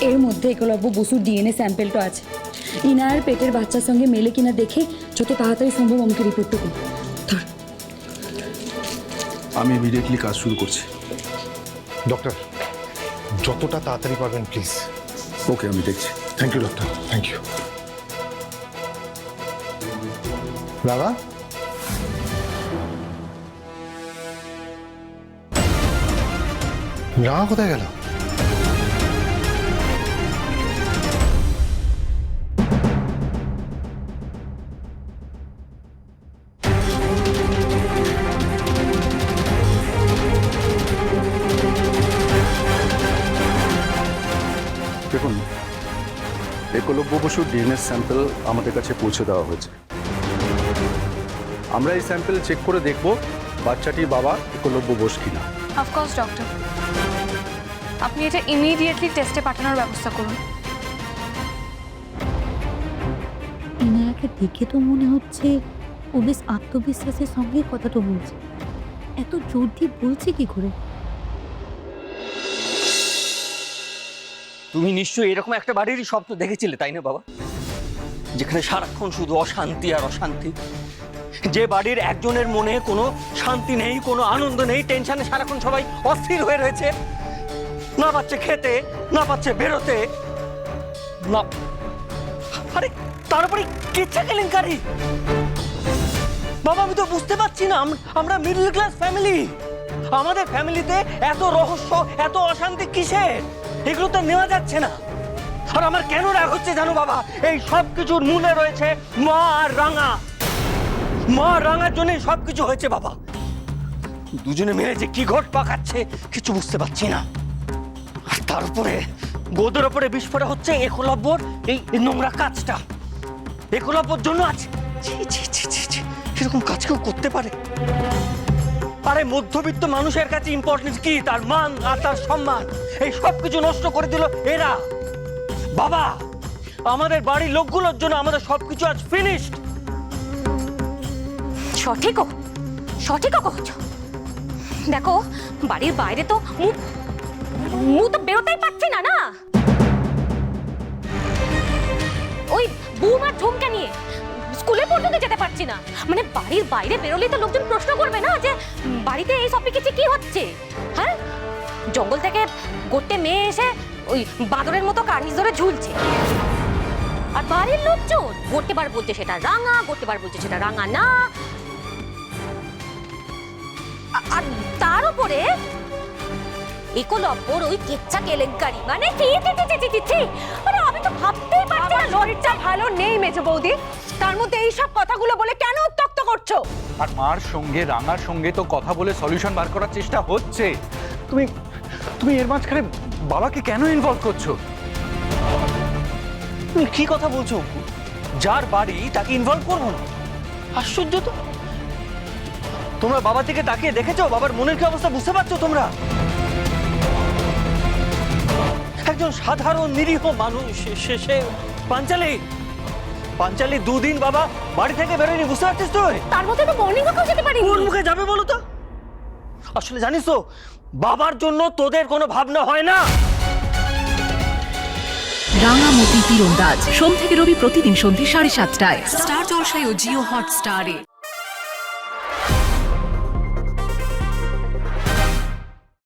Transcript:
এর মধ্যে একলব্য বসুর ডিএনএ স্যাম্পেলটা আছে। ইনার পেটের বাচ্চার সঙ্গে মেলে কিনা দেখে যত তাড়াতাড়ি সম্ভব আমাকে রিপোর্টটা করুন। আমি ইমিডিয়েটলি কাজ শুরু করছি। ডক্টর, যতটা তাড়াতাড়ি পারবেন প্লিজ। ওকে, আমি দেখছি। Thank you doctor, thank you. Ranga, Ranga কোথায় গেল? দেখুন, একলব্য বসুর ডিএনএ স্যাম্পল আমাদের কাছে পৌঁছে দেওয়া হয়েছে। আমরা এই স্যাম্পল চেক করে দেখব বাচ্চাটির বাবা একলব্য বোস কিনা। অফকোর্স ডক্টর, আপনি এটা ইমিডিয়েটলি টেস্টে পাঠানোর ব্যবস্থা করুন। ইনায়াকে দেখে তো মনে হচ্ছে ও বেশ আত্মবিশ্বাসের সঙ্গে কথাটা বলছে। এত জোর দিয়ে বলছে কি করে? তুমি নিশ্চয়ই এরকম একটা বাড়িরই স্বপ্ন দেখেছিলে, তাই না বাবা? যেখানে সারাক্ষণ শুধু অশান্তি আর অশান্তি, যে বাড়ির একজনের মনে কোনো শান্তি নেই, কোনো আনন্দ নেই, টেনশনে সারাক্ষণ সবাই অস্থির হয়ে রয়েছে, না পাচ্ছে খেতে, না পাচ্ছে বেরোতে, না আরে তার উপরে কিচ্ছা কেলেঙ্কারি। বাবা আমি তো বুঝতে পারছি না, আমরা মিডল ক্লাস ফ্যামিলি, আমাদের ফ্যামিলিতে এত রহস্য, এত অশান্তি কিসের? এগুলো তো নেওয়া যাচ্ছে না। আর আমার কেন রাগ হচ্ছে জানো বাবা? এই সব কিছুর মূলে রয়েছে মা আর রাঙা। মা রাঙার জন্য সবকিছু হয়েছে বাবা। দুজনে মিলে যে কি ঘট পাকাচ্ছে কিছু বুঝতে পারছি না। আর তার উপরে গোদের ওপরে বিস্ফোরণ হচ্ছে একলব্যর এই নোংরা কাজটা। একলব্যর জন্য আছে এরকম কাজ কেউ করতে পারে? আরে মধ্যবিত্ত মানুষের কাছে ইম্পর্টেন্স কি? তার মান আর তার সম্মান। এই সব কিছু নষ্ট করে দিল এরা। বাবা আমাদের বাড়ির লোকগুলোর জন্য আমাদের সবকিছু আজ ফিনিশড। সঠিক কহছো। দেখো বাড়ির বাইরে তো মুখ তো বেরোতেই পারছি না। না ওই বৌমার ঝুমকা নিয়ে স্কুলে পর্যন্ত যেতে পারছি না। মানে বাড়ির বাইরে বেরোলেই তো লোকজন প্রশ্ন করবে না যে বাড়িতে এই সব কিছু কি হচ্ছে। হ্যাঁ, জঙ্গল থেকে গোটে মেয়ে এসে ওই বাদরের মতো কার্নিস ধরে ঝুলছে, আর বাড়ির লোকজন গোটেবার বলছে সেটা রাঙা, গোটেবার বলছে সেটা রাঙা না। আর তার উপরে একলব্যর ওই কেচ্ছা কেলেঙ্কারি। মানে মানে আমি তো ভাবতেই পারছি না। লরিটা ভালো নেই মেজো বৌদি, তার মধ্যে এই সব কথাগুলো বলে কেন উত্তক্ত করছো? আর মার সঙ্গে রাঙার সঙ্গে তো কথা বলে সলিউশন বার করার চেষ্টা হচ্ছে। তুমি এর মাঝখানে বাবাকে কেন ইনভলভ করছো? তুমি কি কথা বলছো? যার বাড়ি তাকে ইনভলভ করবো না? আশ্চর্য তো। তোমরা বাবা থেকে তাকিয়ে দেখেছো? বাবার মনের কি অবস্থা বুঝতে পারছো তোমরা? একজন সাধারণ নিরীহ মানুষ সে পাঞ্চালি দুদিন বাবা বাড়ি থেকে বেরোয়নি, বুঝতে পারছিস তুই? তার মধ্যে তো মর্নিং ওয়াকও যেতে পারি। কোন মুখে যাবে বলো তো? আসলে জানিস তো, বাবার জন্য তোদের কোনো ভাবনা হয় না। রাঙামতি তীরন্দাজ সোম থেকে রবি প্রতিদিন সন্ধ্যে 7:30টায় স্টার জলসায় ও জিও হটস্টারে।